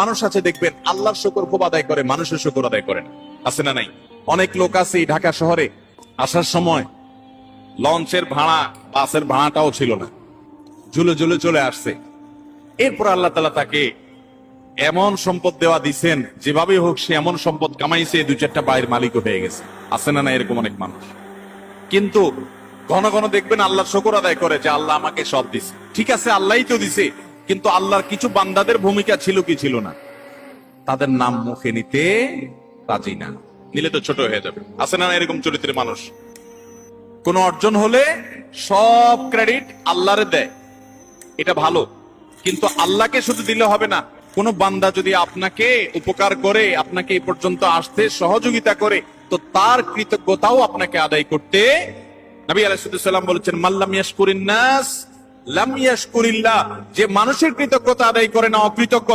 মানুষ আছে দেখবেন আল্লাহর শুকর খুব আদায় করে, মানুষের শুকর আদায় করে না, আছে না নাই? অনেক লোক আছে ঢাকা শহরে আসার সময় লঞ্চের ভাড়া, বাসের ভাড়াটাও ছিল না, ঝুলে ঝুলে চলে আসছে। এরপর আল্লাহ তাআলা তাকে এমন সম্পদ দেওয়া দিছেন, যেভাবে হোক সে এমন সম্পদ কামাইছে, 2-4টা বাড়ির মালিক হয়ে গেছে, আছে না না? এরকম অনেক মানুষ। কিন্তু ঘন ঘন দেখবেন আল্লাহর শুকর আদায় করে যে আল্লাহ আমাকে সব দিছে। ঠিক আছে, আল্লাহই তো দিছে, কিন্তু আল্লাহর কিছু বান্দাদের ভূমিকা ছিল কি ছিল না? তাদের নাম মুখে নিতে রাজি না, নিলে তো ছোট হয়ে যাবে, আছে না এরকম চরিত্রের মানুষ? কোন অর্জন হলে সব ক্রেডিট আল্লাহরে দেয়, এটা ভালো, কিন্তু আল্লাহকে শুধু দিলে হবে না। কোন বান্দা যদি আপনাকে উপকার করে, আপনাকে এই পর্যন্ত আসতে সহযোগিতা করে, তো তার কৃতজ্ঞতাও আপনাকে আদায় করতে। নবী আলাইহিস সালাম বলেছেন, মাল্লাম ইয়াশকুরিন নাস লাম ইয়াশকুরিল্লাহ, যে মানুষের কৃতজ্ঞতা আদায় করে না, অকৃতজ্ঞ